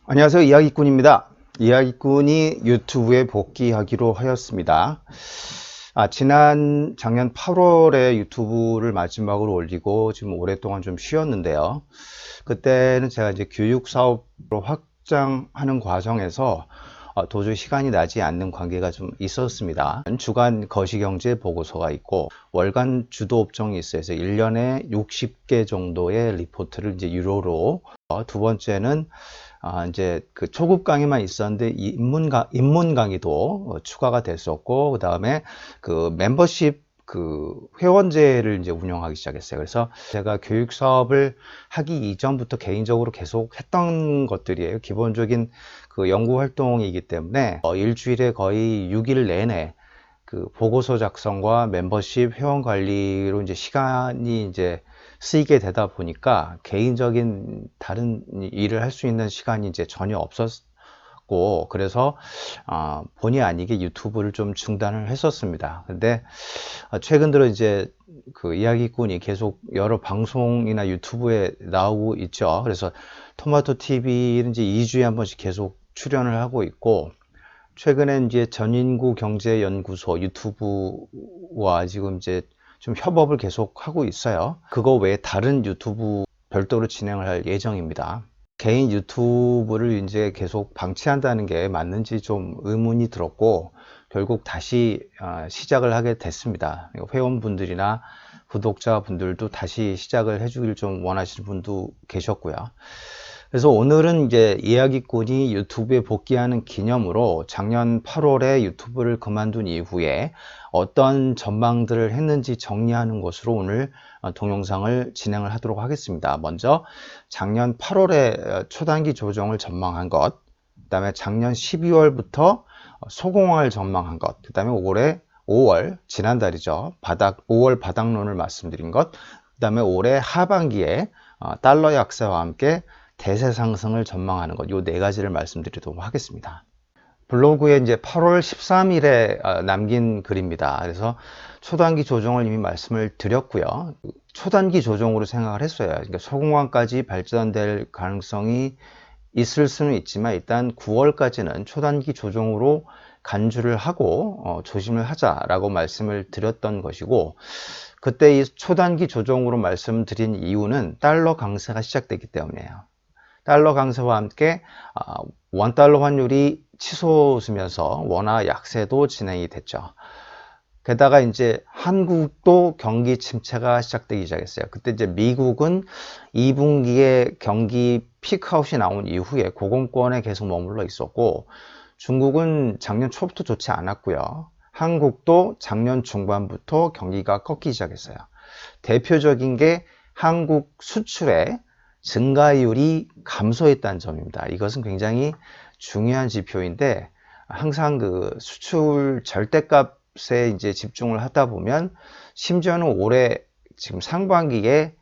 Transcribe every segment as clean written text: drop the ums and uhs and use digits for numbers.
안녕하세요. 이야기꾼입니다. 이야기꾼이 유튜브에 복귀하기로 하였습니다. 작년 8월에 유튜브를 마지막으로 올리고 지금 오랫동안 좀 쉬었는데요. 그때는 제가 이제 교육 사업으로 확장하는 과정에서 도저히 시간이 나지 않는 관계가 좀 있었습니다. 주간 거시경제 보고서가 있고 월간 주도 업종이 있어서 1년에 60개 정도의 리포트를 이제 유료로 두 번째는 이제 그 초급 강의만 있었는데 입문 강의도 추가가 됐었고, 그 다음에 그 멤버십 그 회원제를 이제 운영하기 시작했어요. 그래서 제가 교육 사업을 하기 이전부터 개인적으로 계속 했던 것들이에요. 기본적인 그 연구 활동이기 때문에 일주일에 거의 6일 내내 그 보고서 작성과 멤버십 회원 관리로 이제 시간이 이제 쓰이게 되다 보니까 개인적인 다른 일을 할 수 있는 시간이 이제 전혀 없었고, 그래서 본의 아니게 유튜브를 좀 중단을 했었습니다. 근데 최근 들어 이제 그 이야기꾼이 계속 여러 방송이나 유튜브에 나오고 있죠. 그래서 토마토 TV는 이제 2주에 한 번씩 계속 출연을 하고 있고, 최근에 이제 전인구 경제연구소 유튜브와 지금 이제 좀 협업을 계속 하고 있어요. 그거 외에 다른 유튜브 별도로 진행을 할 예정입니다. 개인 유튜브를 이제 계속 방치한다는 게 맞는지 좀 의문이 들었고, 결국 다시 시작을 하게 됐습니다. 회원분들이나 구독자분들도 다시 시작을 해주길 좀 원하시는 분도 계셨고요. 그래서 오늘은 이제 이야기꾼이 유튜브에 복귀하는 기념으로 작년 8월에 유튜브를 그만둔 이후에 어떤 전망들을 했는지 정리하는 것으로 오늘 동영상을 진행을 하도록 하겠습니다. 먼저 작년 8월에 초단기 조정을 전망한 것, 그 다음에 작년 12월부터 소공황을 전망한 것, 그 다음에 올해 5월, 지난달이죠. 5월 바닥론을 말씀드린 것, 그 다음에 올해 하반기에 달러 약세와 함께 대세 상승을 전망하는 것, 요 네 가지를 말씀드리도록 하겠습니다. 블로그에 이제 8월 13일에 남긴 글입니다. 그래서 초단기 조정을 이미 말씀을 드렸고요. 초단기 조정으로 생각을 했어요. 그러니까 소공황까지 발전될 가능성이 있을 수는 있지만 일단 9월까지는 초단기 조정으로 간주를 하고 조심을 하자라고 말씀을 드렸던 것이고, 그때 이 초단기 조정으로 말씀드린 이유는 달러 강세가 시작됐기 때문이에요. 달러 강세와 함께 원달러 환율이 치솟으면서 원화 약세도 진행이 됐죠. 게다가 이제 한국도 경기 침체가 시작되기 시작했어요. 그때 이제 미국은 2분기에 경기 피크아웃이 나온 이후에 고공권에 계속 머물러 있었고, 중국은 작년 초부터 좋지 않았고요. 한국도 작년 중반부터 경기가 꺾이기 시작했어요. 대표적인 게 한국 수출의 증가율이 감소했다는 점입니다. 이것은 굉장히 중요한 지표인데, 항상 그 수출 절대값에 이제 집중을 하다 보면, 심지어는 올해 지금 상반기에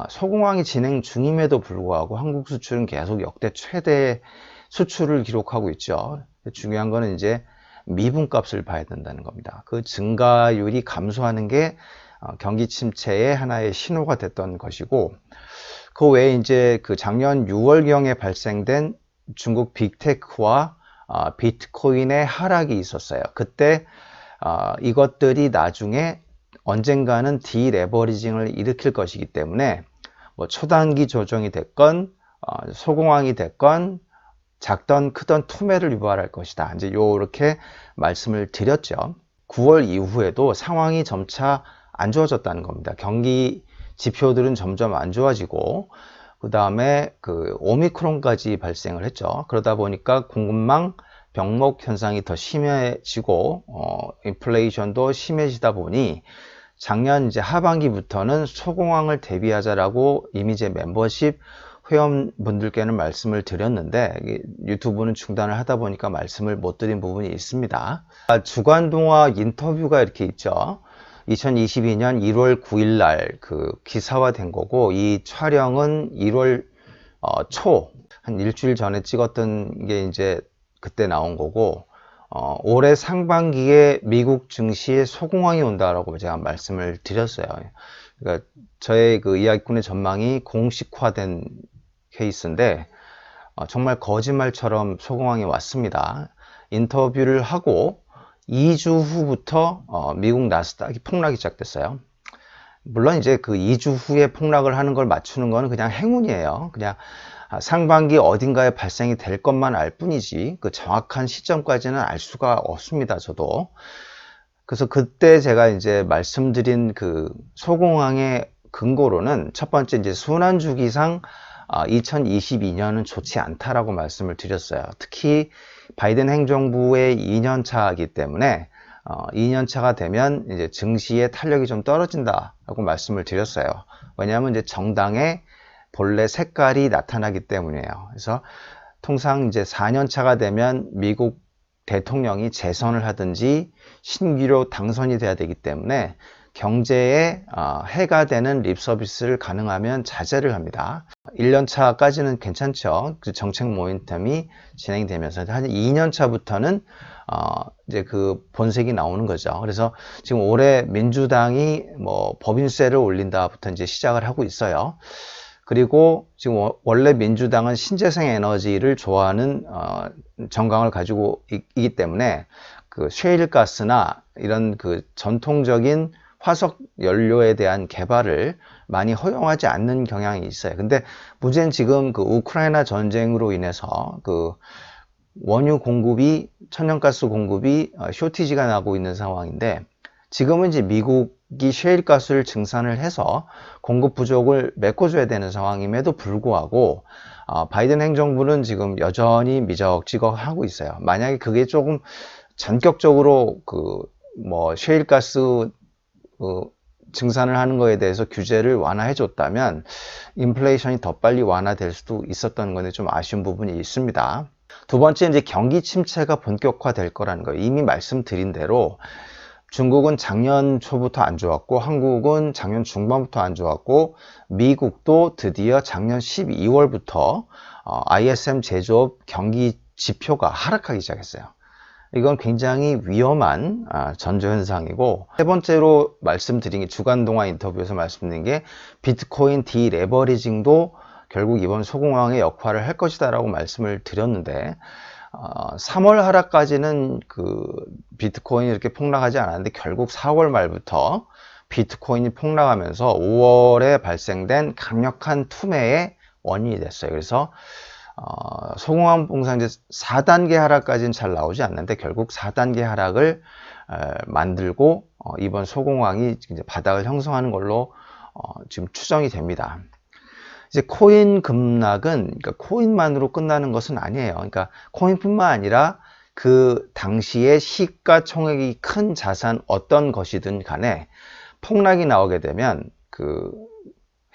소공황이 진행 중임에도 불구하고 한국 수출은 계속 역대 최대 수출을 기록하고 있죠. 중요한 거는 이제 미분값을 봐야 된다는 겁니다. 그 증가율이 감소하는 게 경기 침체의 하나의 신호가 됐던 것이고, 그 외에 이제 그 작년 6월경에 발생된 중국 빅테크와 비트코인의 하락이 있었어요. 그때 이것들이 나중에 언젠가는 디레버리징을 일으킬 것이기 때문에 뭐 초단기 조정이 됐건 소공황이 됐건 작던 크던 투매를 유발할 것이다. 이제 요렇게 말씀을 드렸죠. 9월 이후에도 상황이 점차 안 좋아졌다는 겁니다. 경기 지표들은 점점 안 좋아지고, 그 다음에 그 오미크론까지 발생을 했죠. 그러다 보니까 공급망 병목 현상이 더 심해지고 인플레이션도 심해지다 보니 작년 이제 하반기부터는 소공황을 대비하자라고 이미 제 멤버십 회원분들께는 말씀을 드렸는데, 유튜브는 중단을 하다 보니까 말씀을 못 드린 부분이 있습니다. 주간동화 인터뷰가 이렇게 있죠. 2022년 1월 9일 날 그 기사화된 거고, 이 촬영은 1월 초, 한 일주일 전에 찍었던 게 이제 그때 나온 거고, 올해 상반기에 미국 증시에 소공황이 온다라고 제가 말씀을 드렸어요. 그러니까 저의 그 이야기꾼의 전망이 공식화된 케이스인데, 정말 거짓말처럼 소공황이 왔습니다. 인터뷰를 하고 2주 후부터 미국 나스닥이 폭락이 시작됐어요. 물론 이제 그 2주 후에 폭락을 하는 걸 맞추는 건 그냥 행운이에요. 그냥 상반기 어딘가에 발생이 될 것만 알 뿐이지 그 정확한 시점까지는 알 수가 없습니다. 저도. 그래서 그때 제가 이제 말씀드린 그 소공황의 근거로는 첫 번째 이제 순환주기상 2022년은 좋지 않다라고 말씀을 드렸어요. 특히 바이든 행정부의 2년 차이기 때문에 2년 차가 되면 이제 증시의 탄력이 좀 떨어진다라고 말씀을 드렸어요. 왜냐하면 이제 정당의 본래 색깔이 나타나기 때문이에요. 그래서 통상 이제 4년 차가 되면 미국 대통령이 재선을 하든지 신규로 당선이 돼야 되기 때문에 경제에 해가 되는 립 서비스를 가능하면 자제를 합니다. 1년 차까지는 괜찮죠. 그 정책 모멘텀이 진행되면서 한 2년 차부터는 이제 그 본색이 나오는 거죠. 그래서 지금 올해 민주당이 뭐 법인세를 올린다부터 이제 시작을 하고 있어요. 그리고 지금 원래 민주당은 신재생 에너지를 좋아하는 정강을 가지고 있기 때문에 그 셰일가스나 이런 그 전통적인 화석 연료에 대한 개발을 많이 허용하지 않는 경향이 있어요. 근데 문제는 지금 그 우크라이나 전쟁으로 인해서 그 원유 공급이 천연가스 공급이 쇼티지가 나고 있는 상황인데 지금은 이제 미국이 셰일가스를 증산을 해서 공급 부족을 메꿔줘야 되는 상황임에도 불구하고 바이든 행정부는 지금 여전히 미적지적 하고 있어요. 만약에 그게 조금 전격적으로 그 뭐 셰일가스 증산을 하는 거에 대해서 규제를 완화해 줬다면 인플레이션이 더 빨리 완화될 수도 있었던 건데 좀 아쉬운 부분이 있습니다. 두 번째 이제 경기 침체가 본격화될 거라는 거예요. 이미 말씀드린 대로 중국은 작년 초부터 안 좋았고 한국은 작년 중반부터 안 좋았고 미국도 드디어 작년 12월부터 ISM 제조업 경기 지표가 하락하기 시작했어요. 이건 굉장히 위험한 전조현상이고 세 번째로 말씀드린 게 주간 동화 인터뷰에서 말씀드린 게 비트코인 디레버리징도 결국 이번 소공황의 역할을 할 것이다 라고 말씀을 드렸는데 3월 하락까지는 그 비트코인이 이렇게 폭락하지 않았는데 결국 4월 말부터 비트코인이 폭락하면서 5월에 발생된 강력한 투매의 원인이 됐어요. 그래서 소공황 봉상 이제 4단계 하락까지는 잘 나오지 않는데 결국 4단계 하락을 만들고 이번 소공황이 이제 바닥을 형성하는 걸로 지금 추정이 됩니다. 이제 코인 급락은 그러니까 코인만으로 끝나는 것은 아니에요. 그러니까 코인뿐만 아니라 그 당시에 시가총액이 큰 자산 어떤 것이든 간에 폭락이 나오게 되면 그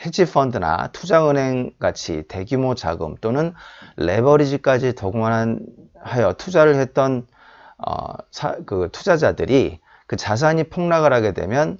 헤지펀드나 투자은행 같이 대규모 자금 또는 레버리지까지 동원하여 투자를 했던 그 투자자들이 그 자산이 폭락을 하게 되면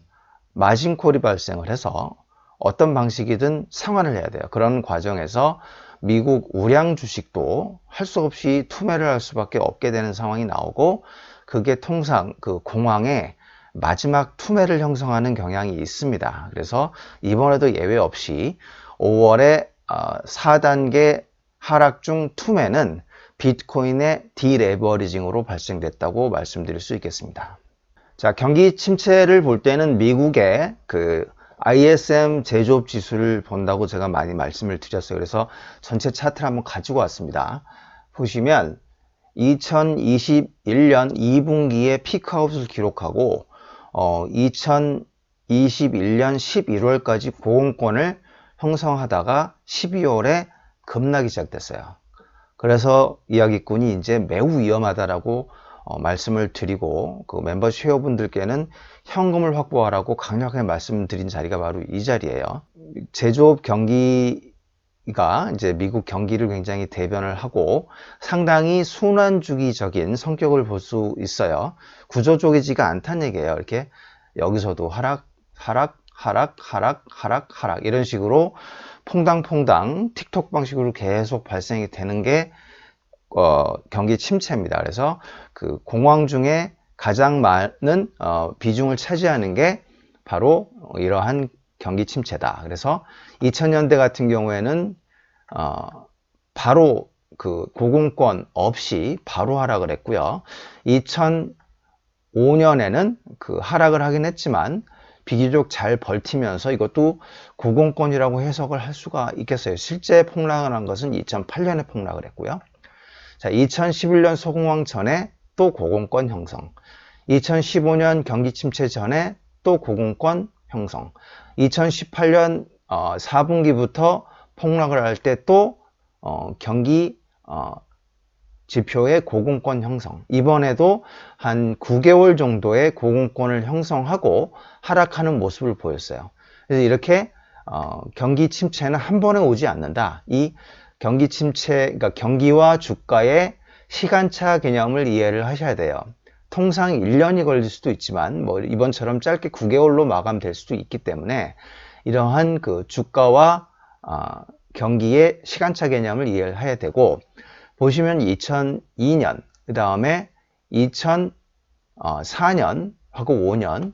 마진콜이 발생을 해서 어떤 방식이든 상환을 해야 돼요. 그런 과정에서 미국 우량 주식도 할 수 없이 투매를 할 수밖에 없게 되는 상황이 나오고 그게 통상 그 공황의 마지막 투매를 형성하는 경향이 있습니다. 그래서 이번에도 예외 없이 5월에 4단계 하락 중 투매는 비트코인의 디레버리징으로 발생됐다고 말씀드릴 수 있겠습니다. 자, 경기 침체를 볼 때는 미국의 그 ISM 제조업 지수를 본다고 제가 많이 말씀을 드렸어요. 그래서 전체 차트를 한번 가지고 왔습니다. 보시면 2021년 2분기에 피크아웃을 기록하고 2021년 11월까지 고공권을 형성하다가 12월에 급락이 시작됐어요. 그래서 이야기꾼이 이제 매우 위험하다라고 말씀을 드리고 그 멤버 쉐어분들께는 현금을 확보하라고 강력하게 말씀드린 자리가 바로 이 자리예요. 제조업 경기가 이제 미국 경기를 굉장히 대변을 하고 상당히 순환주기적인 성격을 볼 수 있어요. 구조적이지가 않다는 얘기예요. 이렇게 여기서도 하락, 하락, 하락, 하락, 하락, 하락 이런 식으로 퐁당퐁당 틱톡 방식으로 계속 발생이 되는 게 경기 침체입니다. 그래서 그 공황 중에 가장 많은 비중을 차지하는 게 바로 이러한 경기 침체다. 그래서 2000년대 같은 경우에는 바로 그 고공권 없이 바로 하락을 했고요. 2005년에는 그 하락을 하긴 했지만 비교적 잘 버티면서 이것도 고공권이라고 해석을 할 수가 있겠어요. 실제 폭락을 한 것은 2008년에 폭락을 했고요. 자, 2011년 소공황 전에 또 고공권 형성, 2015년 경기 침체 전에 또 고공권 형성, 2018년 4분기부터 폭락을 할 때 또 경기 지표의 고공권 형성, 이번에도 한 9개월 정도의 고공권을 형성하고 하락하는 모습을 보였어요. 그래서 이렇게 경기 침체는 한 번에 오지 않는다. 이 경기 침체, 그러니까 경기와 주가의 시간차 개념을 이해를 하셔야 돼요. 통상 1년이 걸릴 수도 있지만 뭐 이번처럼 짧게 9개월로 마감될 수도 있기 때문에 이러한 그 주가와 경기의 시간차 개념을 이해를 해야 되고, 보시면 2002년, 그 다음에 2004년하고 5년,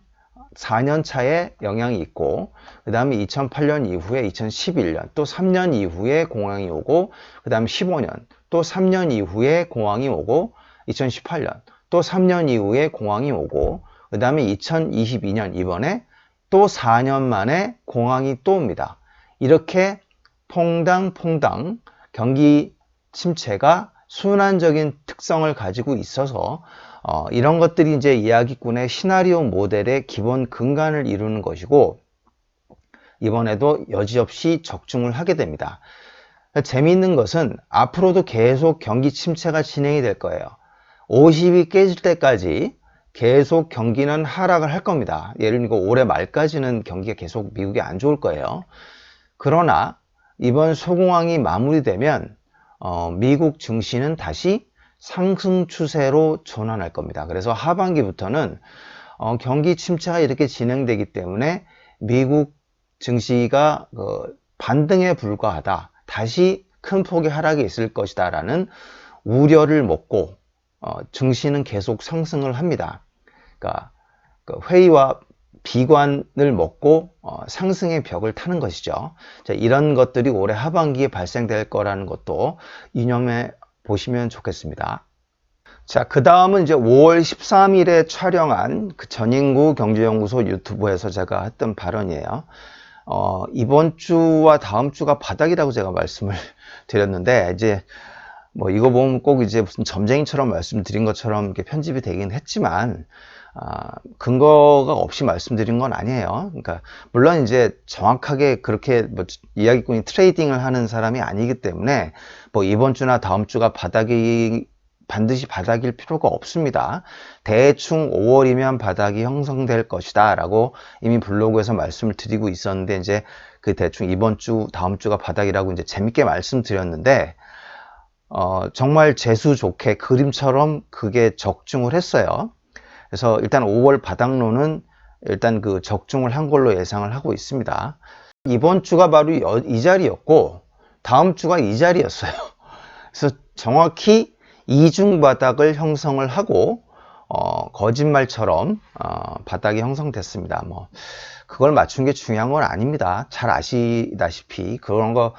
4년 차에 영향이 있고, 그 다음에 2008년 이후에 2011년, 또 3년 이후에 공황이 오고, 그 다음에 15년, 또 3년 이후에 공황이 오고, 2018년, 또 3년 이후에 공황이 오고, 그 다음에 2022년 이번에 또 4년 만에 공황이 또 옵니다. 이렇게 퐁당 경기 침체가 순환적인 특성을 가지고 있어서 이런 것들이 이제 이야기꾼의 시나리오 모델의 기본 근간을 이루는 것이고, 이번에도 여지없이 적중을 하게 됩니다. 재미있는 것은 앞으로도 계속 경기 침체가 진행이 될 거예요. 50이 깨질 때까지 계속 경기는 하락을 할 겁니다. 예를 들고 올해 말까지는 경기가 계속 미국이 안 좋을 거예요. 그러나 이번 소공황이 마무리되면 미국 증시는 다시 상승 추세로 전환할 겁니다. 그래서 하반기부터는 경기 침체가 이렇게 진행되기 때문에 미국 증시가 반등에 불과하다, 다시 큰 폭의 하락이 있을 것이다 라는 우려를 먹고 증시는 계속 상승을 합니다. 그러니까 회의와 비관을 먹고 상승의 벽을 타는 것이죠. 자, 이런 것들이 올해 하반기에 발생될 거라는 것도 유념해 보시면 좋겠습니다. 자, 그 다음은 이제 5월 13일에 촬영한 그 전인구 경제연구소 유튜브에서 제가 했던 발언이에요. 이번 주와 다음 주가 바닥이라고 제가 말씀을 드렸는데, 이제 뭐 이거 보면 꼭 이제 무슨 점쟁이처럼 말씀드린 것처럼 이렇게 편집이 되긴 했지만, 근거가 없이 말씀드린 건 아니에요. 그러니까 물론 이제 정확하게 그렇게 뭐 이야기꾼이 트레이딩을 하는 사람이 아니기 때문에 뭐 이번 주나 다음 주가 반드시 바닥일 필요가 없습니다. 대충 5월이면 바닥이 형성될 것이다 라고 이미 블로그에서 말씀을 드리고 있었는데, 이제 그 대충 이번 주 다음 주가 바닥이라고 이제 재밌게 말씀드렸는데, 정말 재수 좋게 그림처럼 그게 적중을 했어요. 그래서 일단 5월 바닥론은 일단 그 적중을 한 걸로 예상을 하고 있습니다. 이번 주가 바로 이 자리였고 다음 주가 이 자리였어요. 그래서 정확히 이중 바닥을 형성을 하고 거짓말처럼 바닥이 형성됐습니다. 뭐 그걸 맞춘 게 중요한 건 아닙니다. 잘 아시다시피 그런 거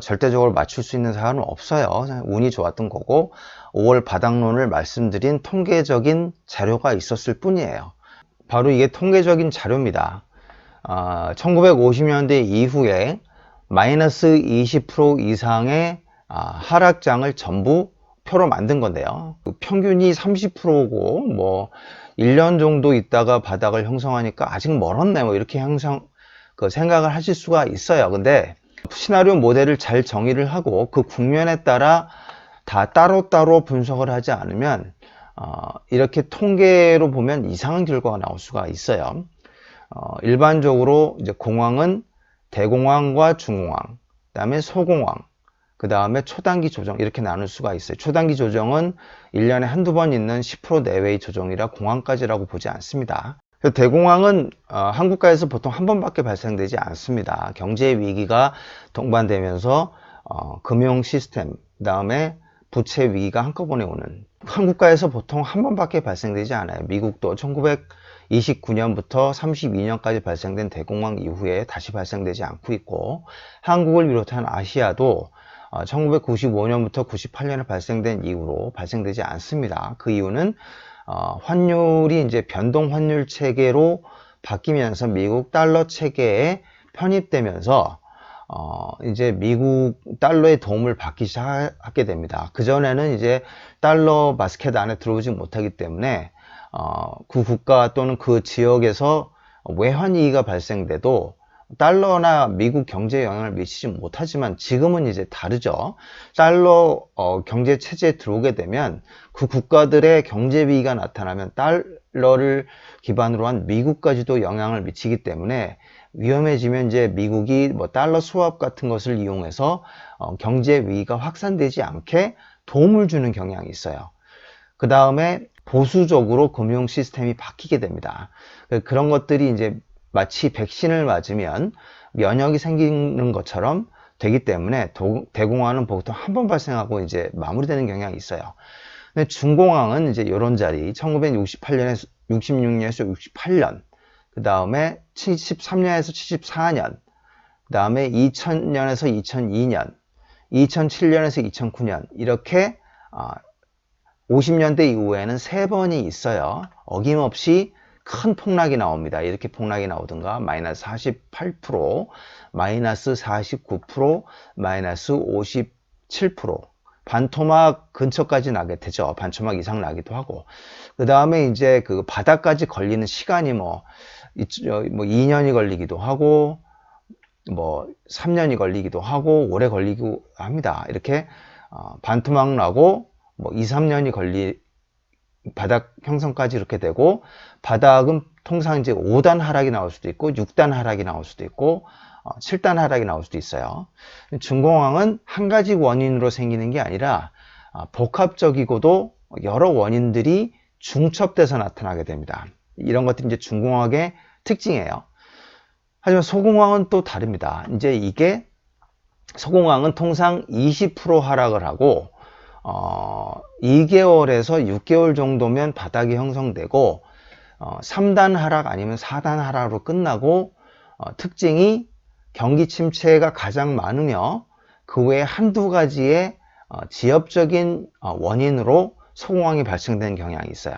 절대적으로 맞출 수 있는 사람은 없어요. 운이 좋았던 거고 5월 바닥론을 말씀드린 통계적인 자료가 있었을 뿐이에요. 바로 이게 통계적인 자료입니다. 1950년대 이후에 마이너스 20% 이상의 하락장을 전부 표로 만든 건데요. 평균이 30%고 뭐 1년 정도 있다가 바닥을 형성하니까 아직 멀었네 뭐 이렇게 생각을 하실 수가 있어요. 근데 시나리오 모델을 잘 정의를 하고 그 국면에 따라 다 따로따로 분석을 하지 않으면 이렇게 통계로 보면 이상한 결과가 나올 수가 있어요. 일반적으로 이제 공황은 대공황과 중공황, 그 다음에 소공황, 그 다음에 초단기 조정 이렇게 나눌 수가 있어요. 초단기 조정은 1년에 한두 번 있는 10% 내외의 조정이라 공황까지라고 보지 않습니다. 대공황은 한국가에서 보통 한 번밖에 발생되지 않습니다. 경제 위기가 동반되면서 금융 시스템, 그 다음에 부채 위기가 한꺼번에 오는, 한국가에서 보통 한 번밖에 발생되지 않아요. 미국도 1929년부터 32년까지 발생된 대공황 이후에 다시 발생되지 않고 있고, 한국을 비롯한 아시아도 1995년부터 98년에 발생된 이후로 발생되지 않습니다. 그 이유는 환율이 이제 변동 환율 체계로 바뀌면서 미국 달러 체계에 편입되면서 이제 미국 달러의 도움을 받기 시작하게 됩니다. 그전에는 이제 달러 바스켓 안에 들어오지 못하기 때문에 그 국가 또는 그 지역에서 외환위기가 발생돼도 달러나 미국 경제에 영향을 미치지 못하지만 지금은 이제 다르죠. 달러 경제 체제에 들어오게 되면 그 국가들의 경제 위기가 나타나면 달러를 기반으로 한 미국까지도 영향을 미치기 때문에 위험해지면 이제 미국이 뭐 달러 스왑 같은 것을 이용해서 경제 위기가 확산되지 않게 도움을 주는 경향이 있어요. 그 다음에 보수적으로 금융 시스템이 바뀌게 됩니다. 그런 것들이 이제 마치 백신을 맞으면 면역이 생기는 것처럼 되기 때문에 대공황은 보통 한 번 발생하고 이제 마무리되는 경향이 있어요. 근데 중공황은 이제 이런 자리 1968년에서 66년에서 68년, 그 다음에 73년에서 74년, 그 다음에 2000년에서 2002년, 2007년에서 2009년 이렇게 50년대 이후에는 3번이 있어요. 어김없이 큰 폭락이 나옵니다. 이렇게 폭락이 나오든가 마이너스 48%, 마이너스 49%, 마이너스 57%, 반토막 근처까지 나게 되죠. 반토막 이상 나기도 하고. 그 다음에 이제 그 바닥까지 걸리는 시간이 뭐 2년이 걸리기도 하고, 뭐 3년이 걸리기도 하고, 오래 걸리기도 합니다. 이렇게 반토막 나고, 뭐 2, 3년이 바닥 형성까지 이렇게 되고, 바닥은 통상 이제 5단 하락이 나올 수도 있고 6단 하락이 나올 수도 있고 7단 하락이 나올 수도 있어요. 중공황은 한 가지 원인으로 생기는 게 아니라 복합적이고도 여러 원인들이 중첩돼서 나타나게 됩니다. 이런 것들이 이제 중공황의 특징이에요. 하지만 소공황은 또 다릅니다. 이제 이게 소공황은 통상 20% 하락을 하고 2개월에서 6개월 정도면 바닥이 형성되고 3단 하락 아니면 4단 하락으로 끝나고 특징이 경기 침체가 가장 많으며 그 외에 한두 가지의 지엽적인 원인으로 소공황이 발생되는 경향이 있어요.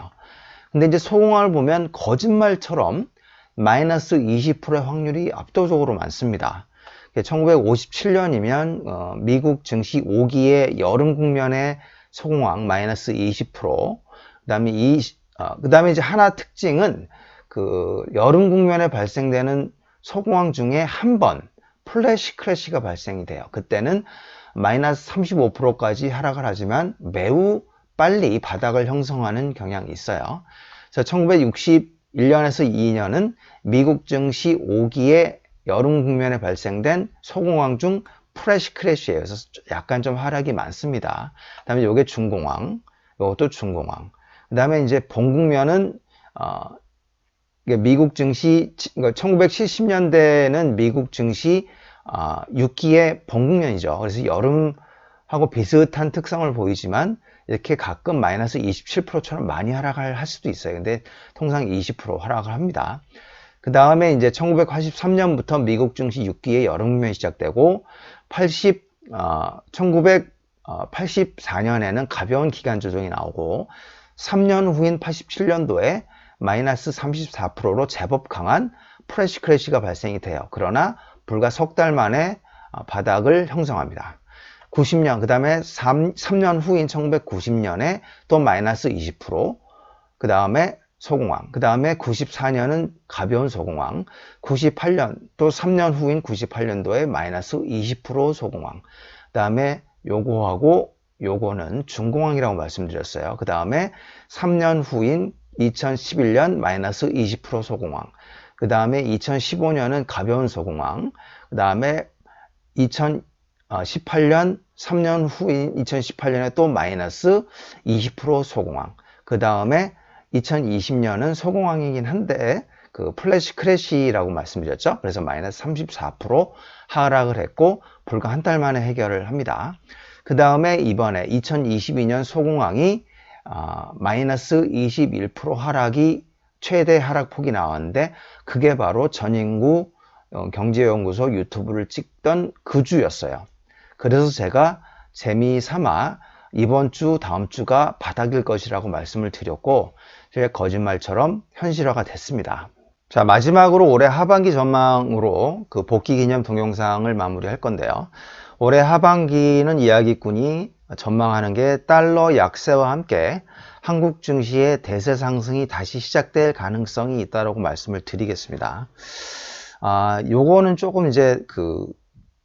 근데 이제 소공황을 보면 거짓말처럼 마이너스 20%의 확률이 압도적으로 많습니다. 1957년이면 미국 증시 5기의 여름 국면의 소공황 마이너스 20%, 그다음에 이제 하나 특징은 그 여름 국면에 발생되는 소공황 중에 한 번 플래시 크래시가 발생이 돼요. 그때는 마이너스 35%까지 하락을 하지만 매우 빨리 바닥을 형성하는 경향이 있어요. 그래서 1961년에서 2년은 미국 증시 5기의 여름 국면에 발생된 소공황 중 플래시 크래시예요. 그래서 약간 좀 하락이 많습니다. 그 다음에 이게 중공황, 이것도 중공황. 그 다음에 이제 본국면은 미국 증시 1970년대는 미국 증시 6기의 본국면이죠. 그래서 여름하고 비슷한 특성을 보이지만 이렇게 가끔 마이너스 27%처럼 많이 하락을 할 수도 있어요. 근데 통상 20% 하락을 합니다. 그 다음에 이제 1983년부터 미국 증시 6기의 여름국면이 시작되고 1984년에는 가벼운 기간 조정이 나오고 3년 후인 87년도에 마이너스 34%로 제법 강한 플래시 크래시가 발생이 돼요. 그러나 불과 석 달 만에 바닥을 형성합니다. 90년, 그 다음에 3년 후인 1990년에 또 마이너스 20%, 그 다음에 소공황, 그 다음에 94년은 가벼운 소공황, 98년, 또 3년 후인 98년도에 마이너스 20% 소공황, 그 다음에 요거하고 요거는 중공황이라고 말씀드렸어요. 그 다음에 3년 후인 2011년 마이너스 20% 소공황, 그 다음에 2015년은 가벼운 소공황, 그 다음에 2018년 3년 후인 2018년에 또 마이너스 20% 소공황, 그 다음에 2020년은 소공황이긴 한데 그 플래시 크래시라고 말씀드렸죠. 그래서 마이너스 34% 하락을 했고 불과 한 달 만에 해결을 합니다. 그 다음에 이번에 2022년 소공황이 마이너스 21% 하락이 최대 하락폭이 나왔는데 그게 바로 전인구 경제연구소 유튜브를 찍던 그 주였어요. 그래서 제가 재미삼아 이번 주, 다음 주가 바닥일 것이라고 말씀을 드렸고, 제 거짓말처럼 현실화가 됐습니다. 자, 마지막으로 올해 하반기 전망으로 그 복귀 기념 동영상을 마무리할 건데요. 올해 하반기는 이야기꾼이 전망하는 게 달러 약세와 함께 한국 증시의 대세 상승이 다시 시작될 가능성이 있다고 말씀을 드리겠습니다. 요거는 조금 이제 그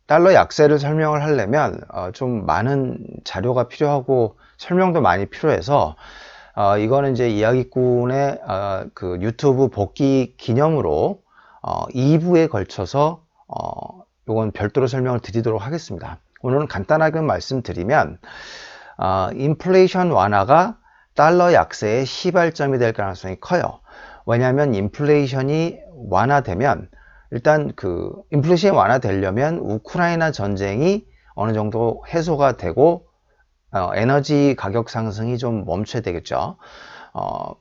달러 약세를 설명을 하려면 좀 많은 자료가 필요하고 설명도 많이 필요해서 이거는 이제 이야기꾼의 그 유튜브 복귀 기념으로 2부에 걸쳐서 요건 별도로 설명을 드리도록 하겠습니다. 오늘은 간단하게 말씀드리면 인플레이션 완화가 달러 약세의 시발점이 될 가능성이 커요. 왜냐하면 인플레이션이 완화되면 일단 그 인플레이션이 완화되려면 우크라이나 전쟁이 어느 정도 해소가 되고 에너지 가격 상승이 좀 멈춰야 되겠죠.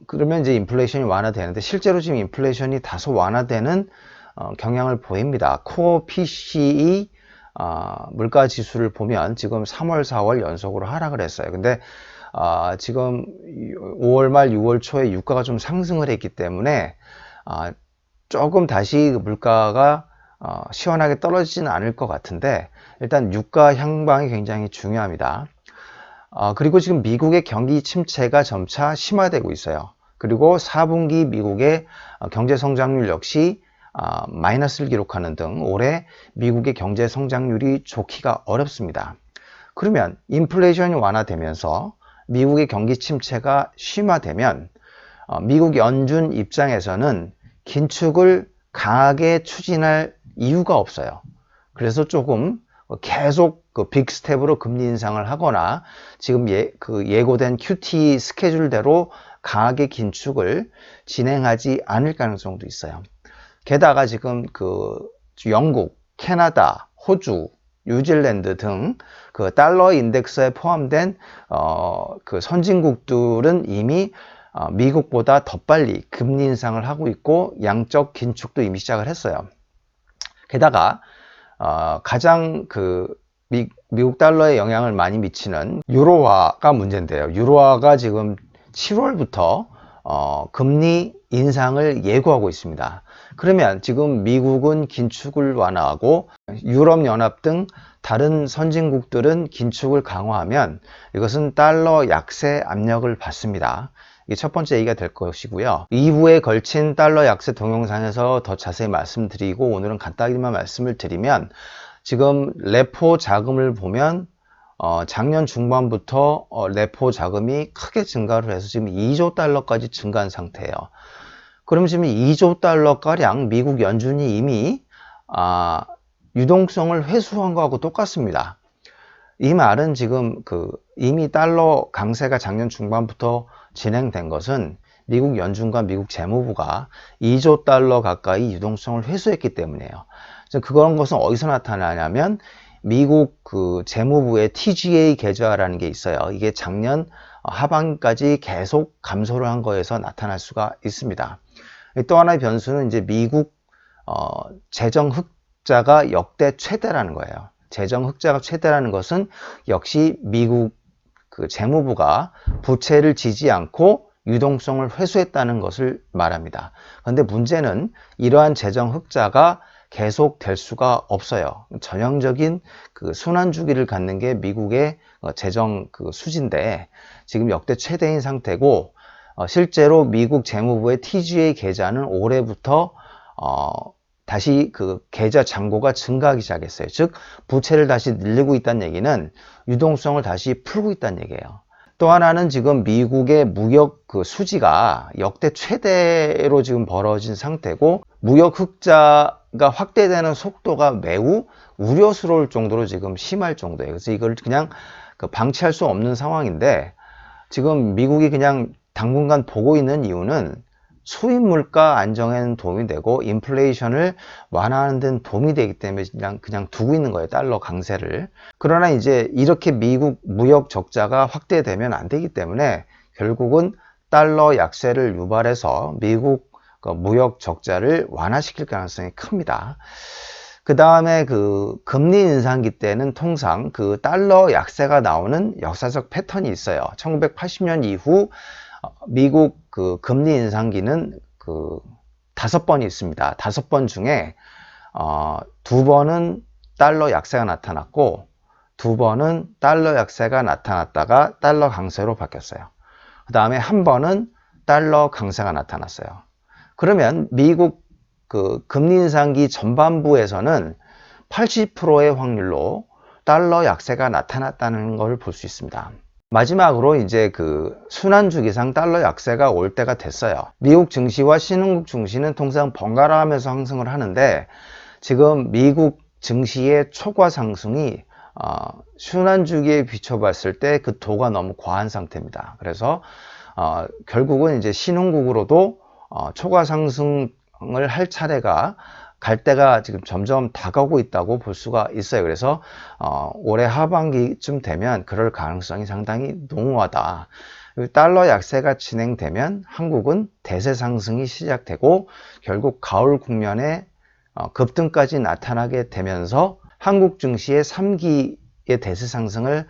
그러면 이제 인플레이션이 완화되는데 실제로 지금 인플레이션이 다소 완화되는 경향을 보입니다. 코어 PCE 물가 지수를 보면 지금 3월, 4월 연속으로 하락을 했어요. 근데 지금 5월 말 6월 초에 유가가 좀 상승을 했기 때문에 조금 다시 물가가 시원하게 떨어지지는 않을 것 같은데 일단 유가 향방이 굉장히 중요합니다. 그리고 지금 미국의 경기 침체가 점차 심화되고 있어요. 그리고 4분기 미국의 경제 성장률 역시 마이너스를 기록하는 등 올해 미국의 경제 성장률이 좋기가 어렵습니다. 그러면 인플레이션이 완화되면서 미국의 경기 침체가 심화되면 미국 연준 입장에서는 긴축을 강하게 추진할 이유가 없어요. 그래서 조금 계속 그 빅스텝으로 금리 인상을 하거나 지금 예고된 QT 스케줄대로 강하게 긴축을 진행하지 않을 가능성도 있어요. 게다가 지금 그 영국, 캐나다, 호주, 뉴질랜드 등 그 달러 인덱스에 포함된 그 선진국들은 이미 미국보다 더 빨리 금리 인상을 하고 있고 양적 긴축도 이미 시작을 했어요. 게다가 가장 그 미국 달러에 영향을 많이 미치는 유로화가 문제인데요. 유로화가 지금 7월부터 금리 인상을 예고하고 있습니다. 그러면 지금 미국은 긴축을 완화하고 유럽연합 등 다른 선진국들은 긴축을 강화하면 이것은 달러 약세 압력을 받습니다. 이게 첫 번째 얘기가 될 것이고요. 2부에 걸친 달러 약세 동영상에서 더 자세히 말씀드리고 오늘은 간단히만 말씀을 드리면 지금 레포 자금을 보면 작년 중반부터 레포 자금이 크게 증가를 해서 지금 2조 달러까지 증가한 상태예요. 그럼 지금 2조 달러가량 미국 연준이 이미 유동성을 회수한 거하고 똑같습니다. 이 말은 지금 이미 달러 강세가 작년 중반부터 진행된 것은 미국 연준과 미국 재무부가 2조 달러 가까이 유동성을 회수했기 때문이에요. 그런 것은 어디서 나타나냐면 미국 그 재무부의 TGA 계좌라는 게 있어요. 이게 작년 하반기까지 계속 감소를 한 거에서 나타날 수가 있습니다. 또 하나의 변수는 이제 미국 재정 흑자가 역대 최대라는 거예요. 재정 흑자가 최대라는 것은 역시 미국 그 재무부가 부채를 지지 않고 유동성을 회수했다는 것을 말합니다. 그런데 문제는 이러한 재정 흑자가 계속 될 수가 없어요. 전형적인 그 순환 주기를 갖는 게 미국의 재정 그 수지인데 지금 역대 최대인 상태고 실제로 미국 재무부의 TGA 계좌는 올해부터 다시 그 계좌 잔고가 증가하기 시작했어요. 즉 부채를 다시 늘리고 있다는 얘기는 유동성을 다시 풀고 있다는 얘기예요. 또 하나는 지금 미국의 무역 그 수지가 역대 최대로 지금 벌어진 상태고 무역 흑자가 확대되는 속도가 매우 우려스러울 정도로 지금 심할 정도예요. 그래서 이걸 그냥 방치할 수 없는 상황인데 지금 미국이 그냥 당분간 보고 있는 이유는 수입 물가 안정에는 도움이 되고 인플레이션을 완화하는 데는 도움이 되기 때문에 그냥 두고 있는 거예요. 달러 강세를. 그러나 이제 이렇게 미국 무역 적자가 확대되면 안 되기 때문에 결국은 달러 약세를 유발해서 미국 무역 적자를 완화시킬 가능성이 큽니다. 그 다음에 그 금리 인상기 때는 통상 그 달러 약세가 나오는 역사적 패턴이 있어요. 1980년 이후 미국 그 금리 인상기는 그 5번이 있습니다. 5번 중에 2번은 달러 약세가 나타났고 2번은 달러 약세가 나타났다가 달러 강세로 바뀌었어요. 그 다음에 한 번은 달러 강세가 나타났어요. 그러면 미국 그 금리 인상기 전반부에서는 80%의 확률로 달러 약세가 나타났다는 걸 볼 수 있습니다. 마지막으로 이제 그 순환주기상 달러 약세가 올 때가 됐어요. 미국 증시와 신흥국 증시는 통상 번갈아 하면서 상승을 하는데 지금 미국 증시의 초과 상승이 순환주기에 비춰봤을 때 그 도가 너무 과한 상태입니다. 그래서 결국은 이제 신흥국으로도 초과 상승을 할 차례가 갈 때가 지금 점점 다가오고 있다고 볼 수가 있어요. 그래서 올해 하반기쯤 되면 그럴 가능성이 상당히 농후하다. 달러 약세가 진행되면 한국은 대세 상승이 시작되고 결국 가을 국면에 급등까지 나타나게 되면서 한국 증시의 3기의 대세 상승을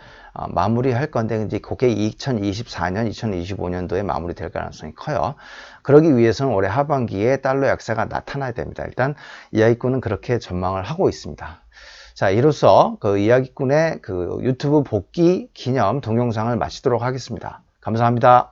마무리할 건데 이제 그게 2024년, 2025년도에 마무리될 가능성이 커요. 그러기 위해서는 올해 하반기에 달러 약세가 나타나야 됩니다. 일단 이야기꾼은 그렇게 전망을 하고 있습니다. 자, 이로써 그 이야기꾼의 그 유튜브 복귀 기념 동영상을 마치도록 하겠습니다. 감사합니다.